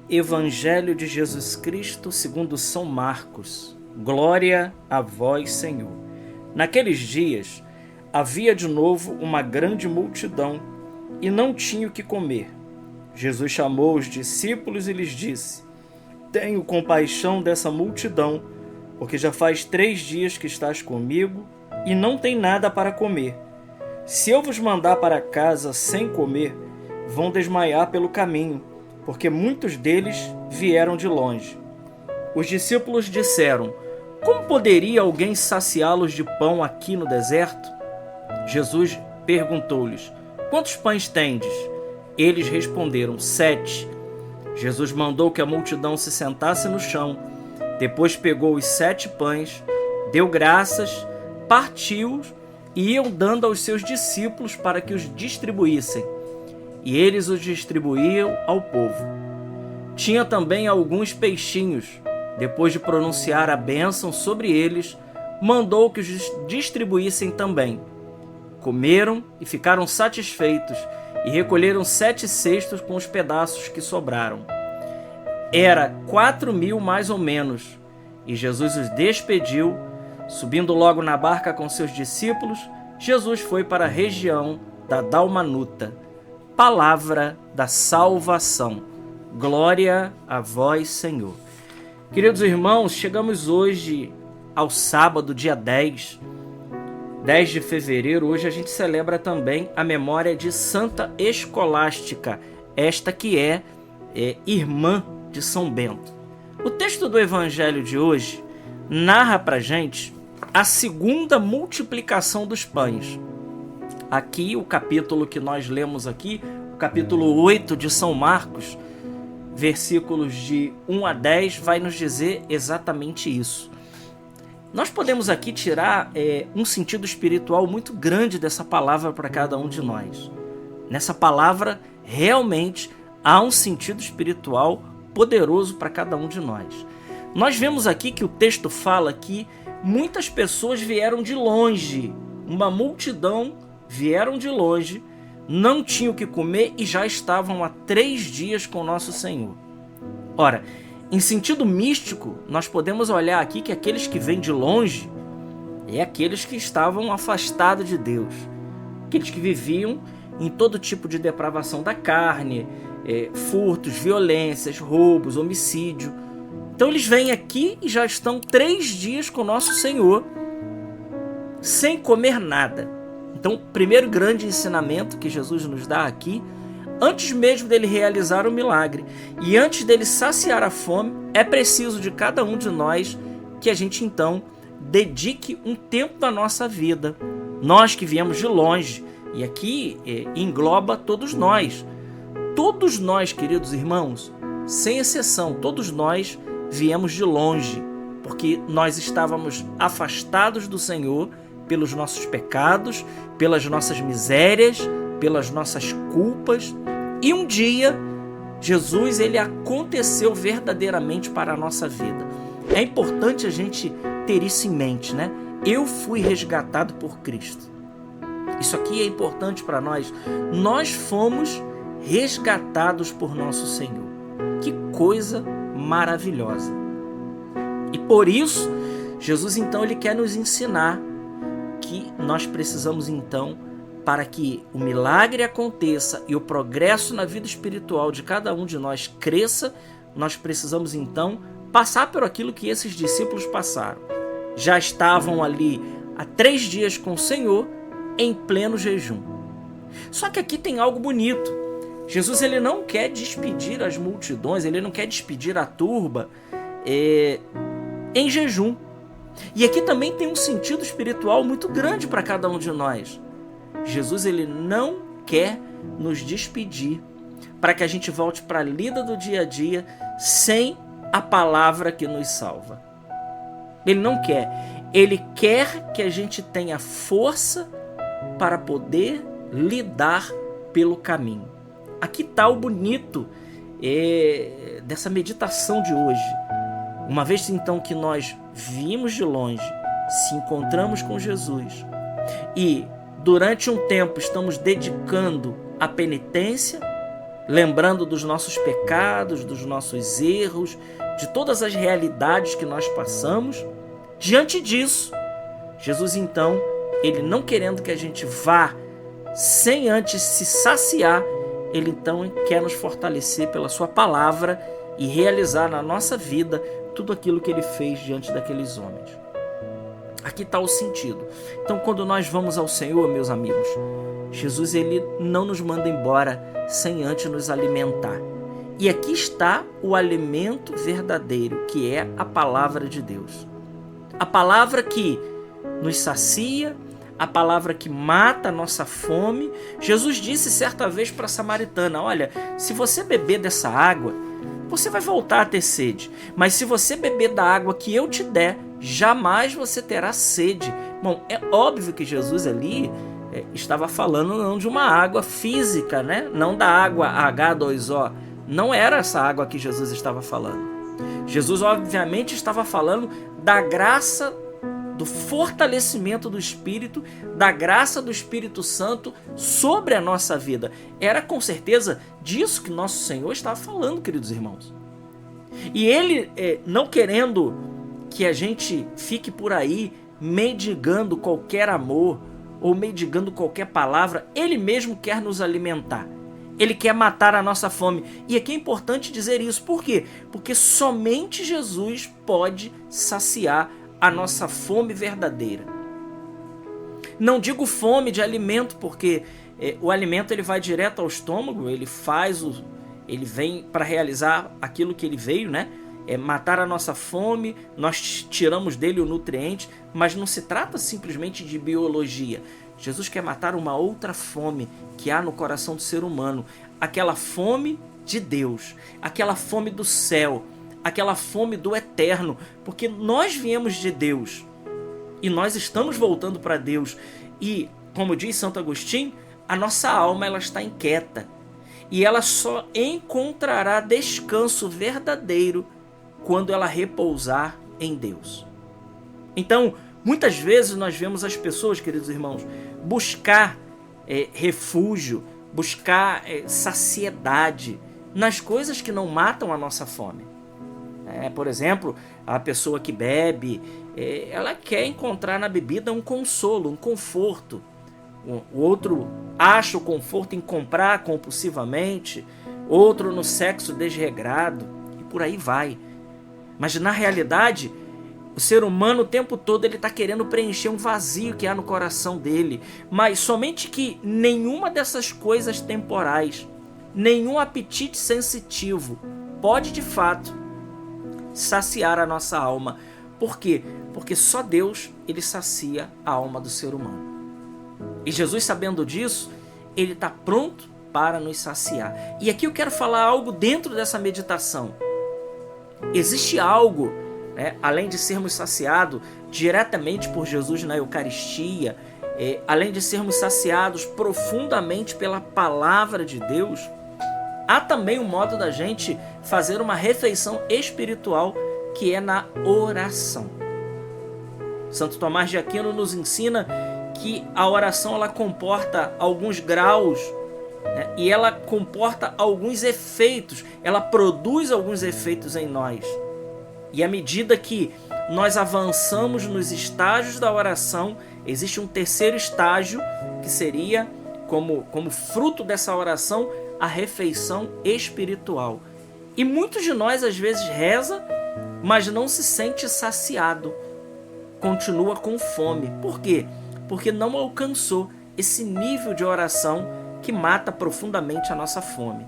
Evangelho de Jesus Cristo segundo São Marcos. Glória a vós, Senhor. Naqueles dias havia de novo uma grande multidão e não tinha o que comer. Jesus chamou os discípulos e lhes disse: Tenho compaixão dessa multidão, porque já faz 3 dias que estás comigo e não tem nada para comer. Se eu vos mandar para casa sem comer, vão desmaiar pelo caminho, porque muitos deles vieram de longe. Os discípulos disseram: Como poderia alguém saciá-los de pão aqui no deserto? Jesus perguntou-lhes: Quantos pães tendes? Eles responderam: 7. Jesus mandou que a multidão se sentasse no chão. Depois pegou os 7 pães, deu graças, partiu-os e iam dando aos seus discípulos para que os distribuíssem. E eles os distribuíam ao povo. Tinha também alguns peixinhos. Depois de pronunciar a bênção sobre eles, mandou que os distribuíssem também. Comeram e ficaram satisfeitos, e recolheram 7 cestos com os pedaços que sobraram. Era 4.000 mais ou menos, e Jesus os despediu. Subindo logo na barca com seus discípulos, Jesus foi para a região da Dalmanuta. Palavra da salvação. Glória a vós, Senhor. Queridos irmãos, chegamos hoje ao sábado, dia 10 de fevereiro. Hoje a gente celebra também a memória de Santa Escolástica, esta que é irmã de São Bento. O texto do Evangelho de hoje narra pra gente a segunda multiplicação dos pães. Aqui, o capítulo que nós lemos aqui, o capítulo 8 de São Marcos, versículos de 1 a 10, vai nos dizer exatamente isso. Nós podemos aqui tirar um sentido espiritual muito grande dessa palavra para cada um de nós. Nessa palavra, realmente, há um sentido espiritual poderoso para cada um de nós. Nós vemos aqui que o texto fala que muitas pessoas vieram de longe, uma multidão vieram de longe, não tinham o que comer e já estavam há 3 dias com nosso Senhor. Ora, em sentido místico, nós podemos olhar aqui que aqueles que vêm de longe é aqueles que estavam afastados de Deus, aqueles que viviam em todo tipo de depravação da carne, furtos, violências, roubos, homicídio. Então eles vêm aqui e já estão 3 dias com nosso Senhor, sem comer nada. Então, o primeiro grande ensinamento que Jesus nos dá aqui, antes mesmo dele realizar o milagre e antes dele saciar a fome, é preciso de cada um de nós que a gente então dedique um tempo da nossa vida. Nós que viemos de longe, e aqui engloba todos nós. Todos nós, queridos irmãos, sem exceção, todos nós viemos de longe, porque nós estávamos afastados do Senhor pelos nossos pecados, pelas nossas misérias, pelas nossas culpas. E um dia, Jesus ele aconteceu verdadeiramente para a nossa vida. É importante a gente ter isso em mente, né? Eu fui resgatado por Cristo. Isso aqui é importante para nós. Nós fomos resgatados por nosso Senhor. Que coisa maravilhosa. E por isso, Jesus então ele quer nos ensinar que nós precisamos então, para que o milagre aconteça e o progresso na vida espiritual de cada um de nós cresça, nós precisamos então passar por aquilo que esses discípulos passaram. Já estavam ali há 3 dias com o Senhor em pleno jejum. Só que aqui tem algo bonito. Jesus ele não quer despedir as multidões, ele não quer despedir a turba em jejum. E aqui também tem um sentido espiritual muito grande para cada um de nós. Jesus ele não quer nos despedir para que a gente volte para a lida do dia a dia sem a palavra que nos salva. Ele não quer. Ele quer que a gente tenha força para poder lidar pelo caminho. Aqui está o bonito dessa meditação de hoje. Uma vez então que nós vimos de longe, se encontramos com Jesus e durante um tempo estamos dedicando à penitência, lembrando dos nossos pecados, dos nossos erros, de todas as realidades que nós passamos. Diante disso, Jesus então, ele não querendo que a gente vá sem antes se saciar, ele então quer nos fortalecer pela sua palavra e realizar na nossa vida tudo aquilo que ele fez diante daqueles homens. Aqui está o sentido. Então, quando nós vamos ao Senhor, meus amigos, Jesus ele não nos manda embora sem antes nos alimentar. E aqui está o alimento verdadeiro, que é a palavra de Deus. A palavra que nos sacia, a palavra que mata a nossa fome. Jesus disse certa vez para a samaritana: olha, se você beber dessa água, você vai voltar a ter sede. Mas se você beber da água que eu te der, jamais você terá sede. Bom, é óbvio que Jesus ali estava falando não de uma água física, né? Não da água H2O. Não era essa água que Jesus estava falando. Jesus, obviamente, estava falando da graça, do fortalecimento do Espírito, da graça do Espírito Santo sobre a nossa vida. Era com certeza disso que nosso Senhor estava falando, queridos irmãos. E ele, não querendo que a gente fique por aí mendigando qualquer amor ou mendigando qualquer palavra, ele mesmo quer nos alimentar. Ele quer matar a nossa fome. E aqui é importante dizer isso. Por quê? Porque somente Jesus pode saciar a nossa fome verdadeira. Não digo fome de alimento, porque o alimento ele vai direto ao estômago, ele vem para realizar aquilo que ele veio, né? Matar a nossa fome, nós tiramos dele o nutriente, mas não se trata simplesmente de biologia. Jesus quer matar uma outra fome que há no coração do ser humano, aquela fome de Deus, aquela fome do céu, aquela fome do eterno, porque nós viemos de Deus e nós estamos voltando para Deus. E, como diz Santo Agostinho, a nossa alma ela está inquieta e ela só encontrará descanso verdadeiro quando ela repousar em Deus. Então, muitas vezes nós vemos as pessoas, queridos irmãos, buscar refúgio, buscar saciedade nas coisas que não matam a nossa fome. Por exemplo, a pessoa que bebe, ela quer encontrar na bebida um consolo, um conforto. O outro acha o conforto em comprar compulsivamente, outro no sexo desregrado, e por aí vai. Mas na realidade, o ser humano o tempo todo ele está querendo preencher um vazio que há no coração dele. Mas somente que nenhuma dessas coisas temporais, nenhum apetite sensitivo pode de fato saciar a nossa alma. Por quê? Porque só Deus ele sacia a alma do ser humano. E Jesus, sabendo disso, ele está pronto para nos saciar. E aqui eu quero falar algo dentro dessa meditação. Existe algo, além de sermos saciados diretamente por Jesus na Eucaristia, além de sermos saciados profundamente pela palavra de Deus, há também um modo da gente fazer uma refeição espiritual, que é na oração. Santo Tomás de Aquino nos ensina que a oração ela comporta alguns graus, e ela comporta alguns efeitos, ela produz alguns efeitos em nós. E à medida que nós avançamos nos estágios da oração, existe um terceiro estágio que seria, como fruto dessa oração, a refeição espiritual. E muitos de nós às vezes reza, mas não se sente saciado, continua com fome. Por quê? Porque não alcançou esse nível de oração que mata profundamente a nossa fome.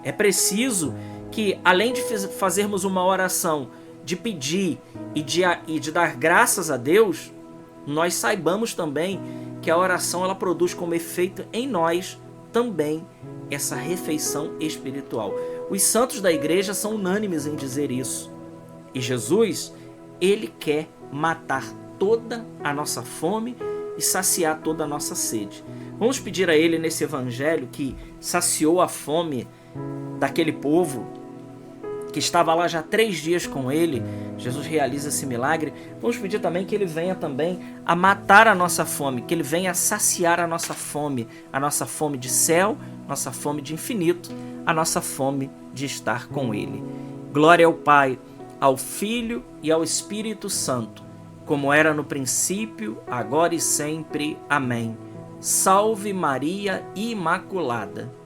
É preciso que, além de fazermos uma oração de pedir e de dar graças a Deus, nós saibamos também que a oração ela produz como efeito em nós também essa refeição espiritual. Os santos da igreja são unânimes em dizer isso. E Jesus, ele quer matar toda a nossa fome e saciar toda a nossa sede. Vamos pedir a ele nesse evangelho que saciou a fome daquele povo que estava lá já 3 dias com ele, Jesus realiza esse milagre. Vamos pedir também que ele venha também a matar a nossa fome, que ele venha a saciar a nossa fome de céu, nossa fome de infinito, a nossa fome de estar com ele. Glória ao Pai, ao Filho e ao Espírito Santo, como era no princípio, agora e sempre. Amém. Salve Maria Imaculada.